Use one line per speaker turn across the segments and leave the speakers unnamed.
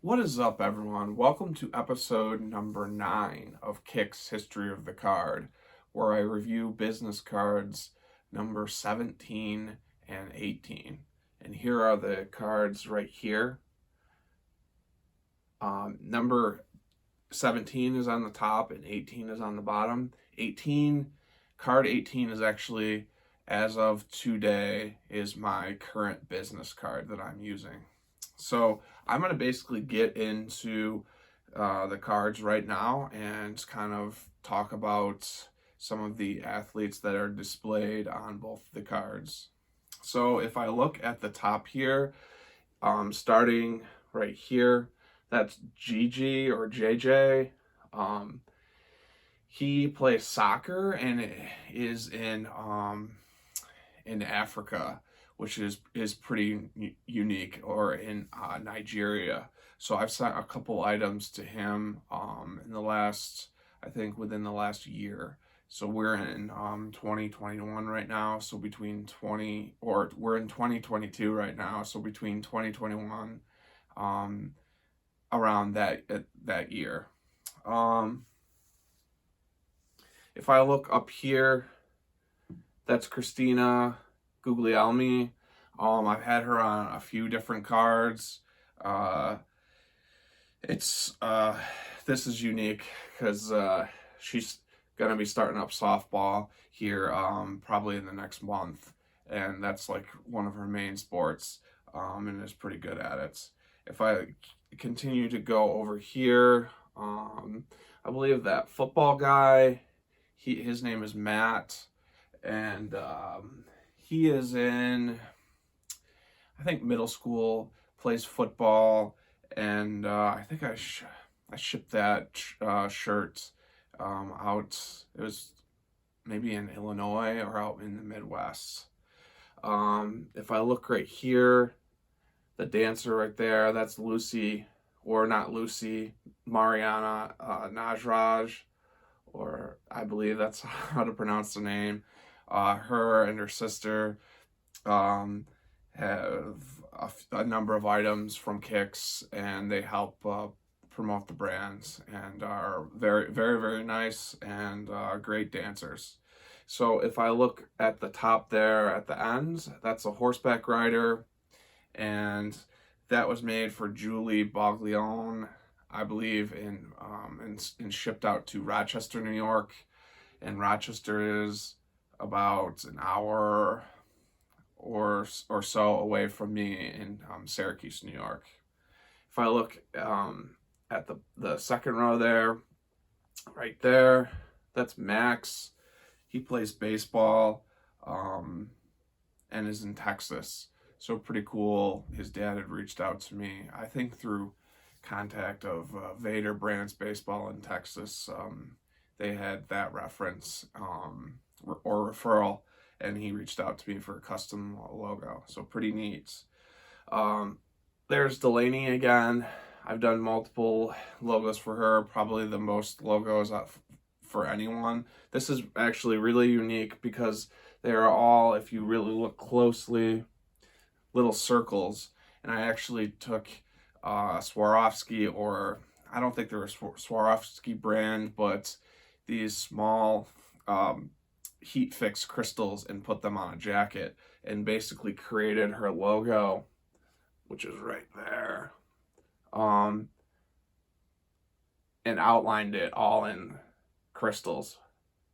What is up, everyone? Welcome to episode number 9 of Kick's History of the Card, where I review business cards number 17 and 18. And here are the cards right here. Number 17 is on the top and 18 is on the bottom. Card 18 is actually, as of today, is my current business card that I'm using. So I'm going to basically get into the cards right now and kind of talk about some of the athletes that are displayed on both the cards. So if I look at the top here, starting right here, that's Gigi or JJ. He plays soccer and is in Africa, which is pretty unique, or in Nigeria. So I've sent a couple items to him within the last year. So we're in 2021 right now. So we're in 2022 right now. So between 2021, around that year. If I look up here, that's Christina Guglielmi. I've had her on a few different cards. This is unique because she's gonna be starting up softball here probably in the next month, and that's like one of her main sports, and is pretty good at it. If I continue to go over here, I believe that football guy, his name is Matt, and he is in, I think, middle school, plays football, and I think I shipped that shirt out. It was maybe in Illinois or out in the Midwest. If I look right here, the dancer right there, that's Lucy, or not Lucy, Mariana Najraj, or I believe that's how to pronounce the name. Her and her sister have a number of items from Kicks, and they help promote the brands, and are very, very, very nice and great dancers. So if I look at the top there at the ends, that's a horseback rider, and that was made for Julie Boglione, I believe, and shipped out to Rochester, New York. And Rochester is about an hour or so away from me in Syracuse, New York. If I look at the second row there, right there, that's Max. He plays baseball and is in Texas. So pretty cool. His dad had reached out to me, I think through contact of Vader Brands Baseball in Texas. They had that reference or referral, and he reached out to me for a custom logo. So pretty neat. There's Delaney again. I've done multiple logos for her, probably the most logos for anyone. This is actually really unique because they are all, if you really look closely, little circles. And I actually took Swarovski, or I don't think they're a Swarovski brand, but these small heat fix crystals, and put them on a jacket, and basically created her logo, which is right there, and outlined it all in crystals.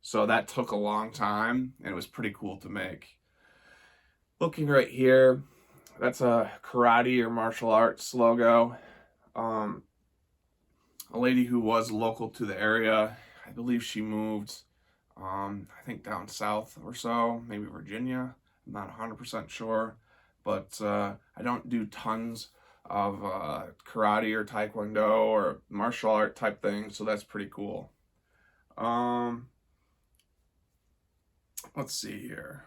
So that took a long time, and it was pretty cool to make. Looking right here, that's a karate or martial arts logo. A lady who was local to the area, I believe she moved, I think down south or so, maybe Virginia. I'm not 100% sure, but I don't do tons of karate or taekwondo or martial art type things, so that's pretty cool. Let's see here.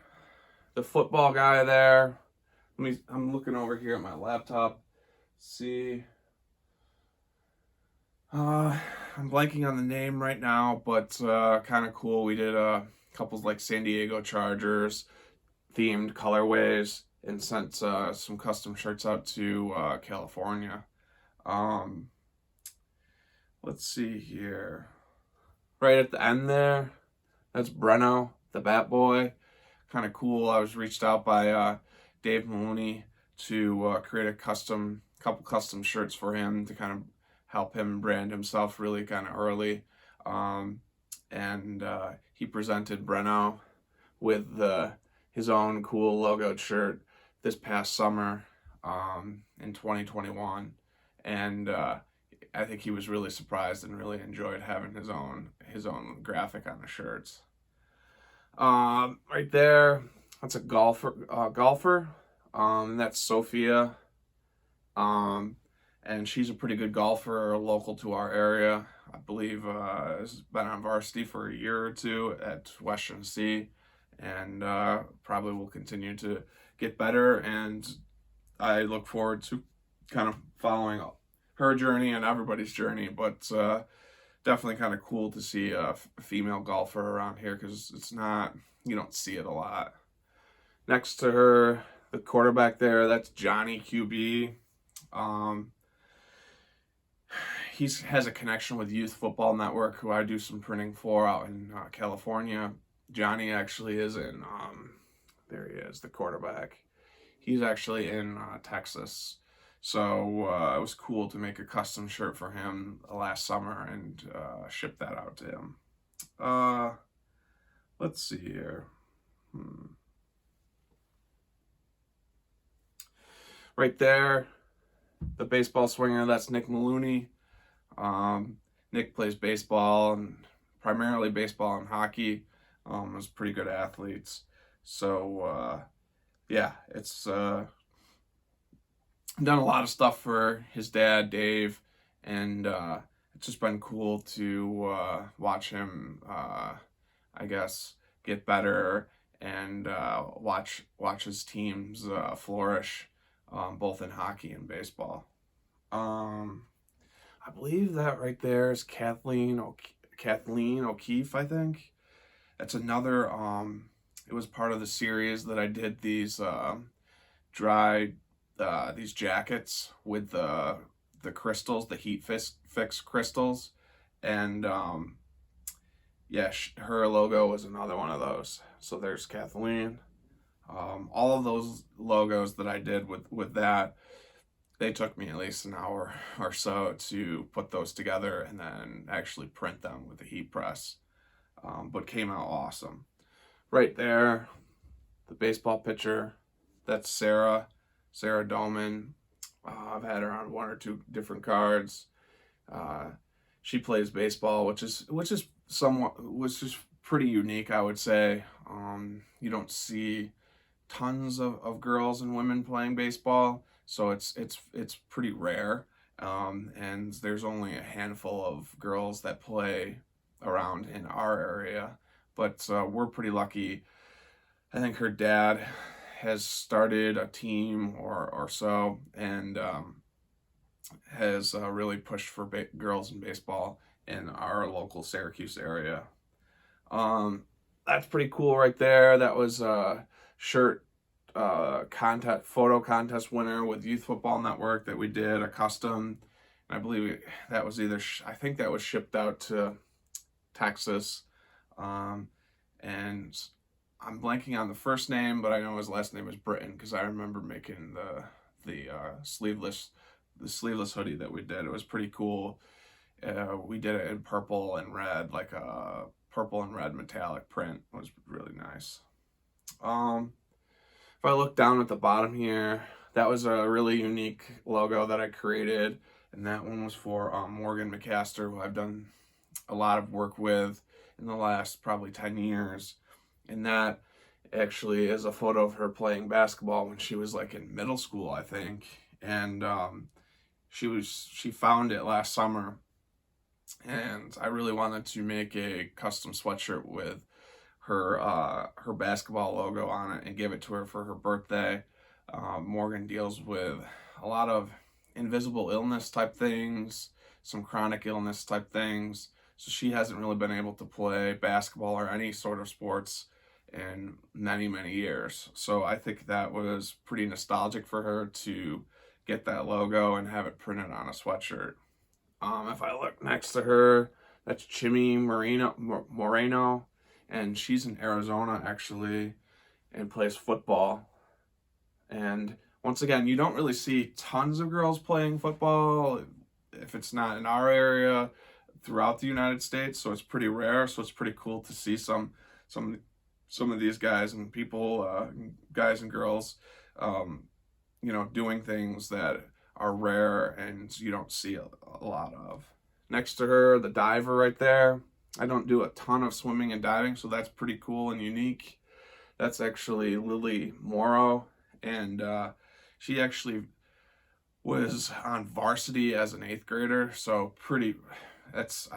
The football guy there. I'm looking over here at my laptop. See. I'm blanking on the name right now, but kind of cool. We did a couple like San Diego Chargers themed colorways, and sent some custom shirts out to California. Um, let's see here. Right at the end there, that's Breno, the Bat Boy. Kind of cool. I was reached out by Dave Maloney to create a couple custom shirts for him to kind of help him brand himself really kind of early. Um, and he presented Breno with his own cool logoed shirt this past summer in 2021. And I think he was really surprised and really enjoyed having his own graphic on the shirts. Right there, that's a golfer. That's Sophia. And she's a pretty good golfer, local to our area. I believe has been on varsity for a year or two at West Tennessee, and probably will continue to get better. And I look forward to kind of following her journey and everybody's journey. But definitely kind of cool to see a female golfer around here because you don't see it a lot. Next to her, the quarterback there, that's Johnny QB. He has a connection with Youth Football Network, who I do some printing for out in California. Johnny actually is in, there he is, the quarterback. He's actually in Texas. So it was cool to make a custom shirt for him last summer and ship that out to him. Let's see here. Right there, the baseball swinger, that's Nick Maloney. Nick plays baseball, and primarily baseball and hockey. Was pretty good athletes. So, yeah, it's done a lot of stuff for his dad, Dave, and it's just been cool to watch him, I guess, get better and watch his teams flourish, both in hockey and baseball. I believe that right there is Kathleen O'Keefe, I think. That's another, it was part of the series that I did these these jackets with the crystals, the heat fix crystals. And yeah, her logo was another one of those. So there's Kathleen. All of those logos that I did with that, they took me at least an hour or so to put those together and then actually print them with the heat press. But came out awesome. Right there, the baseball pitcher, that's Sarah Dolman. I've had her on one or two different cards. She plays baseball, which is pretty unique, I would say. You don't see tons of girls and women playing baseball, so it's pretty rare. And there's only a handful of girls that play around in our area, but we're pretty lucky. I think her dad has started a team or so, and has really pushed for girls in baseball in our local Syracuse area. That's pretty cool right there. That was a shirt photo contest winner with Youth Football Network that we did, a custom. And I believe that was I think that was shipped out to Texas. And I'm blanking on the first name, but I know his last name is Britton because I remember making the sleeveless hoodie that we did. It was pretty cool. We did it in purple and red, like a purple and red metallic print. It was really nice. If I look down at the bottom here, that was a really unique logo that I created, and that one was for Morgan McCaster, who I've done a lot of work with in the last probably 10 years. And that actually is a photo of her playing basketball when she was like in middle school, I think. And she found it last summer, and I really wanted to make a custom sweatshirt with her basketball logo on it and give it to her for her birthday. Morgan deals with a lot of invisible illness type things, some chronic illness type things. So she hasn't really been able to play basketball or any sort of sports in many, many years. So I think that was pretty nostalgic for her to get that logo and have it printed on a sweatshirt. If I look next to her, that's Chimmy Moreno, and she's in Arizona actually, and plays football. And once again, you don't really see tons of girls playing football if it's not in our area throughout the United States, so it's pretty rare. So it's pretty cool to see some of these guys and people, guys and girls, doing things that are rare and you don't see a lot of. Next to her, the diver right there. I don't do a ton of swimming and diving, so that's pretty cool and unique. That's actually Lily Morrow, and she actually was on varsity as an 8th grader, so that's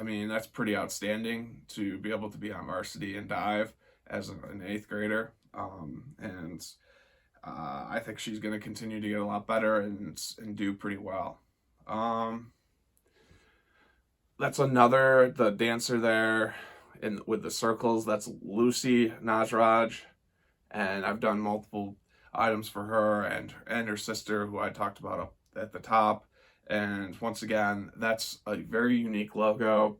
pretty outstanding to be able to be on varsity and dive as an 8th grader. And I think she's going to continue to get a lot better and do pretty well. That's the dancer there with the circles. That's Lucy Najraj, and I've done multiple items for her and her sister, who I talked about up at the top. And once again, that's a very unique logo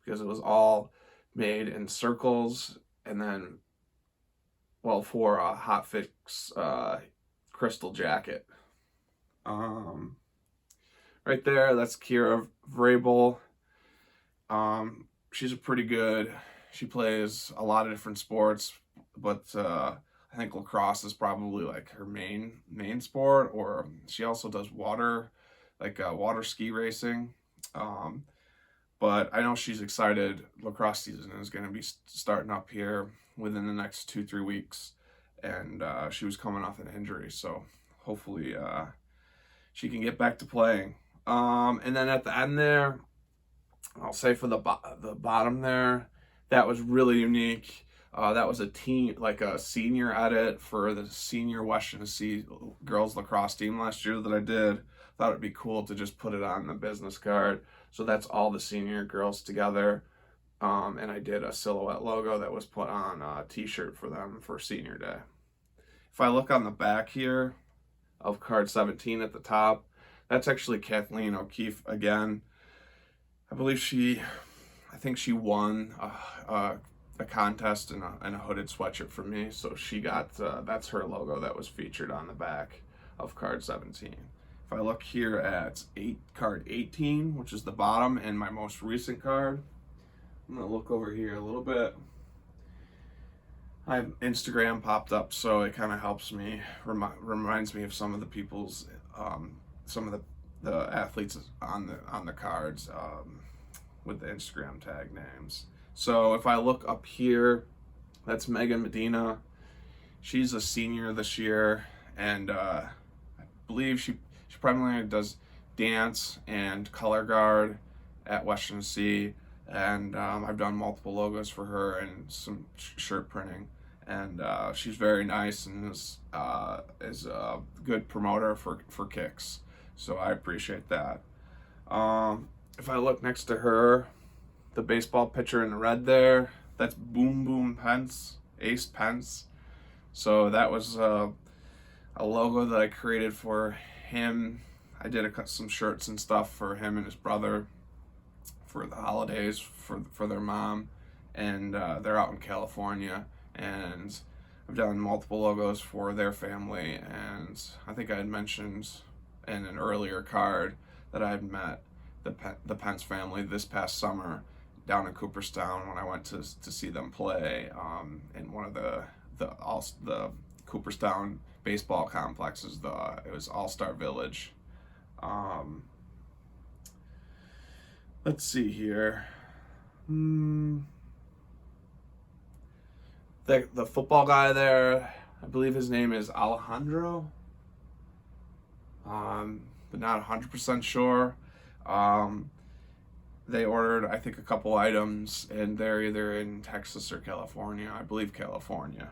because it was all made in circles, and then, for a Hot Fix crystal jacket. Right there, that's Kyra Vargas. She's she plays a lot of different sports, but I think lacrosse is probably like her main sport, or she also does water ski racing. But I know she's excited. Lacrosse season is going to be starting up here within the next 2-3 weeks, and she was coming off an injury, so hopefully she can get back to playing. And then at the end there, I'll say for the bottom there, that was really unique. That was a senior edit for the senior West Tennessee girls lacrosse team last year that I did. Thought it'd be cool to just put it on the business card. So that's all the senior girls together. And I did a silhouette logo that was put on a t-shirt for them for senior day. If I look on the back here of card 17 at the top, that's actually Kathleen O'Keefe again. I think she won a contest in a hooded sweatshirt from me, so she got that's her logo that was featured on the back of card 17. If I look here at card 18, which is the bottom and my most recent card, I'm gonna look over here a little bit. I have Instagram popped up, so it kind of helps me, reminds me of some of the people's, some of the athletes on the cards with the Instagram tag names. So if I look up here, that's Megan Medina. She's a senior this year, and I believe she primarily does dance and color guard at West Tennessee, and I've done multiple logos for her and some shirt printing, and she's very nice and is a good promoter for kicks, so I appreciate that. If I look next to her, the baseball pitcher in the red there, that's Boom Boom Pence, Ace Pence. So that was a logo that I created for him. I did some shirts and stuff for him and his brother for the holidays for their mom, and they're out in California, and I've done multiple logos for their family. And I think I had mentioned in an earlier card that I had met the Pence family this past summer down in Cooperstown when I went to see them play in one of the Cooperstown baseball complexes. It was All-Star Village. Let's see here. The football guy there, I believe his name is Alejandro, but not 100% sure. They ordered, I think, a couple items, and they're either in Texas or California. I believe California.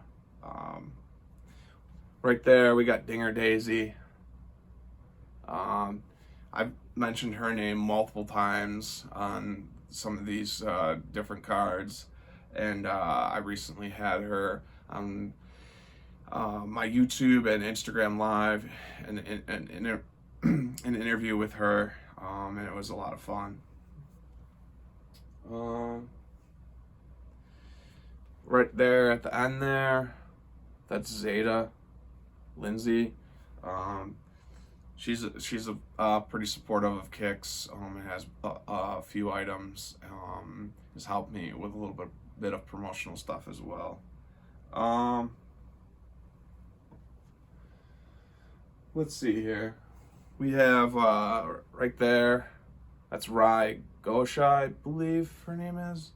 Right there, we got Dinger Daisy. I've mentioned her name multiple times on some of these different cards, and I recently had her on my YouTube and Instagram Live, and an interview with her, and it was a lot of fun. Right there at the end there, that's Zeta, Lindsay. Um, she's pretty supportive of kicks. It has a few items. Has helped me with a little bit of promotional stuff as well. Let's see here. We have right there. That's Rai Gosha, I believe her name is.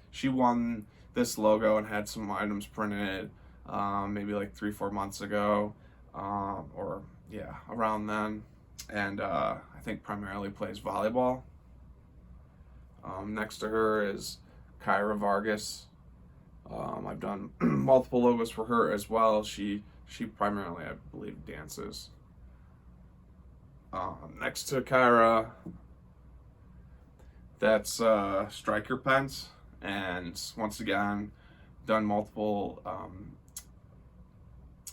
She won this logo and had some items printed maybe like 3-4 months ago, or yeah, around then. And I think primarily plays volleyball. Next to her is Kyra Vargas. I've done multiple logos for her as well. She primarily, I believe, dances. Next to Kyra, that's Striker Pence, and once again, done multiple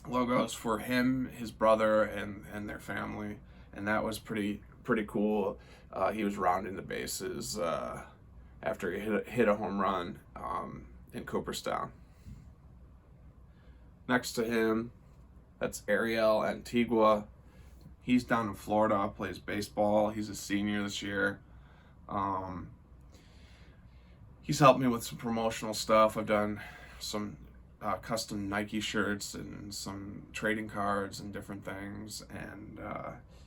logos for him, his brother, and their family, and that was pretty cool. He was rounding the bases after he hit a home run in Cooperstown. Next to him, that's Ariel Antigua. He's down in Florida, plays baseball. He's a senior this year. He's helped me with some promotional stuff. I've done some custom Nike shirts and some trading cards and different things. And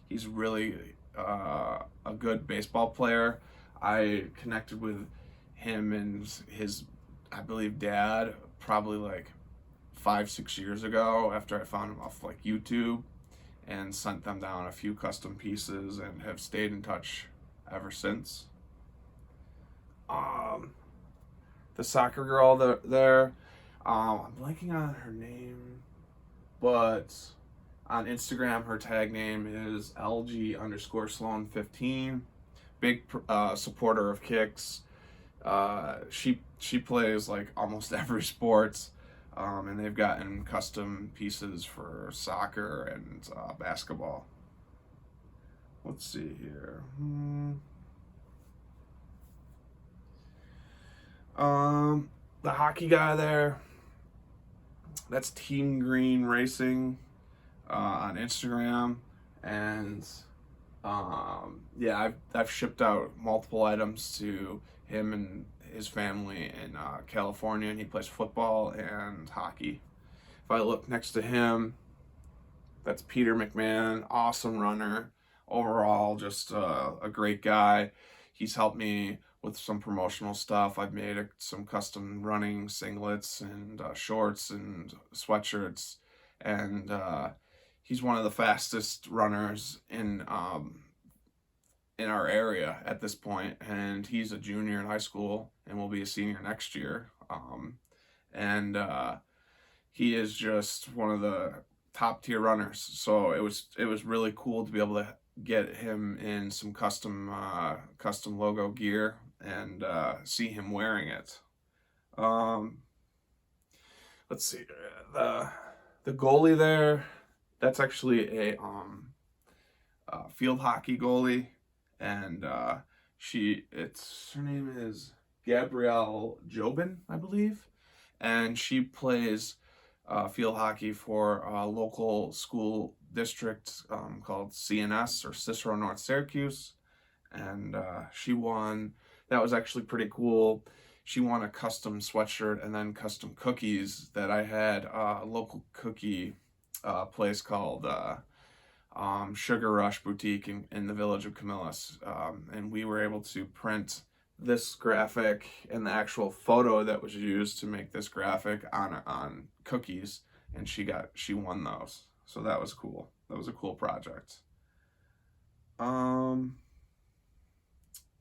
he's really a good baseball player. I connected with him and his, I believe, dad probably like 5-6 years ago after I found him off like YouTube, and sent them down a few custom pieces and have stayed in touch ever since. The soccer girl there, I'm blanking on her name, but on Instagram her tag name is LG_Sloan15. Big supporter of kicks. She plays like almost every sport. And they've gotten custom pieces for soccer and basketball. Let's see here. The hockey guy there, that's Team Green Racing on Instagram, and yeah, I've shipped out multiple items to him and his family in California, and he plays football and hockey. If I look next to him, that's Peter Mcmahon, awesome runner. Overall, just a great guy. He's helped me with some promotional stuff. I've made some custom running singlets and shorts and sweatshirts, and he's one of the fastest runners in our area at this point, and he's a junior in high school and will be a senior next year. And he is just one of the top tier runners. So it was really cool to be able to get him in some custom logo gear and see him wearing it. Let's see, the goalie there, that's actually a field hockey goalie. And her name is Gabrielle Jobin, I believe, and she plays field hockey for a local school district called CNS, or Cicero North Syracuse, and she won. That was actually pretty cool. She won a custom sweatshirt and then custom cookies that I had a local cookie place called Sugar Rush Boutique in the village of Camillus, and we were able to print this graphic and the actual photo that was used to make this graphic on cookies, and she won those, so that was cool. That was a cool project.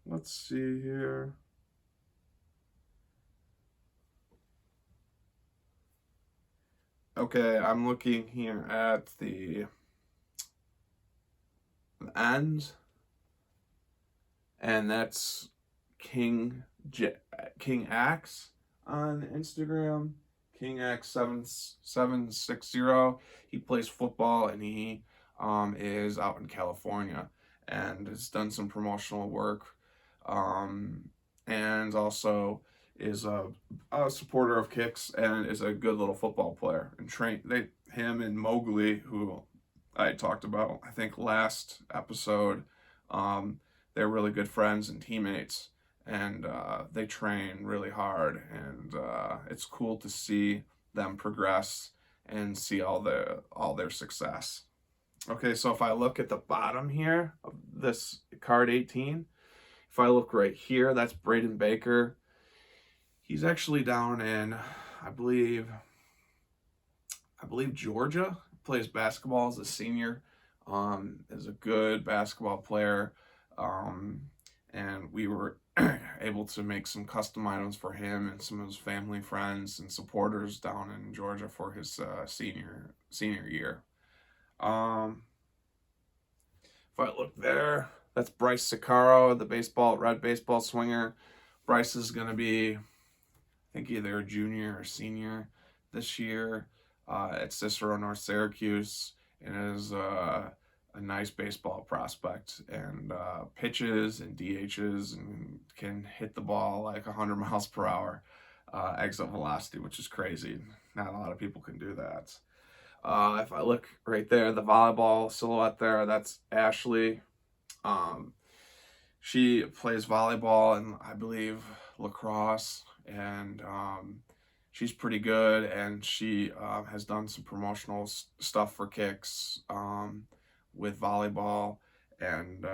Let's see here. Okay, I'm looking here at the end, and that's King Axe on Instagram. King Axe 7760. He plays football, and he is out in California and has done some promotional work, and also is a supporter of kicks and is a good little football player. And him and Mowgli, who I talked about, I think last episode, they're really good friends and teammates, and they train really hard, and it's cool to see them progress and see all their success. Okay, so if I look at the bottom here of this card 18, if I look right here, that's Braden Baker. He's actually down in, I believe Georgia. Plays basketball as a senior. Is a good basketball player, and we were able to make some custom items for him and some of his family, friends, and supporters down in Georgia for his senior year. If I look there, that's Bryce Saccaro, the red baseball swinger. Bryce is going to be, I think, either a junior or senior this year at Cicero, North Syracuse, and is a nice baseball prospect, and pitches and DHs and can hit the ball like 100 miles per hour exit velocity, which is crazy. Not a lot of people can do that. If I look right there, the volleyball silhouette there, that's Ashley. She plays volleyball and I believe lacrosse, and she's pretty good, and she has done some promotional stuff for kicks with volleyball, and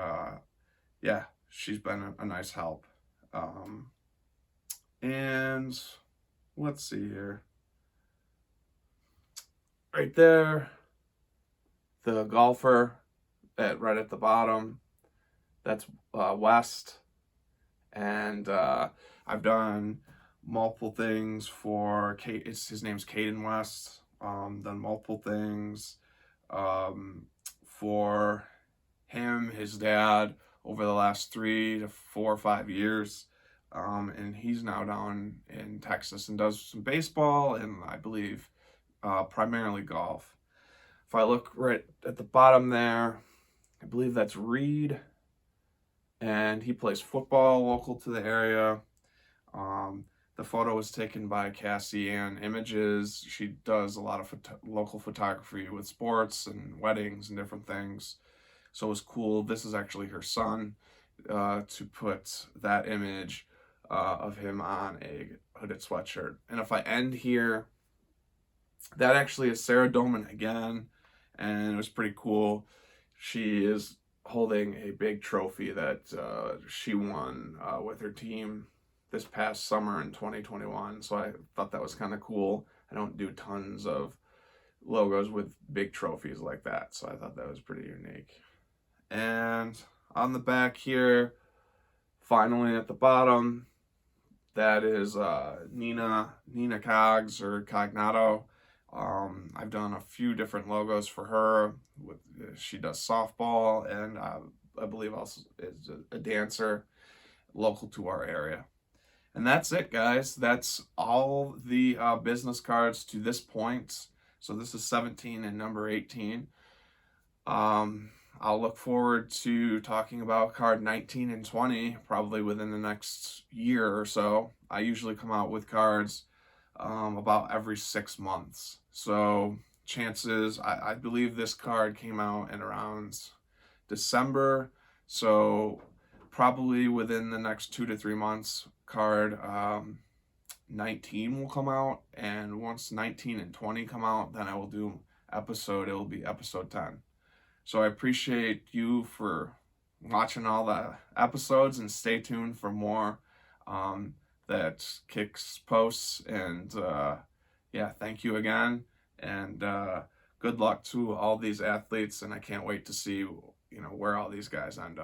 yeah, she's been a nice help. And let's see here. Right there, the golfer right at the bottom, that's West, and I've done multiple things for Kate. His name's Caden West. Done multiple things for him, his dad, over the last 3 to 4 or 5 years, and he's now down in Texas and does some baseball and I believe primarily golf. If I look right at the bottom there, I believe that's Reed, and he plays football local to the area. The photo was taken by Cassie Ann Images. She does a lot of local photography with sports and weddings and different things. So it was cool. This is actually her son, to put that image of him on a hooded sweatshirt. And if I end here, that actually is Sarah Dolman again, and it was pretty cool. She is holding a big trophy that she won with her team this past summer in 2021, so I thought that was kind of cool. I don't do tons of logos with big trophies like that, so I thought that was pretty unique. And on the back here, finally at the bottom, that is Nina Cogs or Cognato. I've done a few different logos for her. She does softball, and I believe also is a dancer local to our area. And that's it, guys. That's all the business cards to this point. So this is 17 and number 18. I'll look forward to talking about card 19 and 20 probably within the next year or so. I usually come out with cards about every 6 months. So chances, I believe this card came out in around December. So probably within the next 2 to 3 months, card 19 will come out. And once 19 and 20 come out, then I will do it will be episode 10. So I appreciate you for watching all the episodes, and stay tuned for more that Kicks posts. And yeah, thank you again, and good luck to all these athletes, and I can't wait to see where all these guys end up.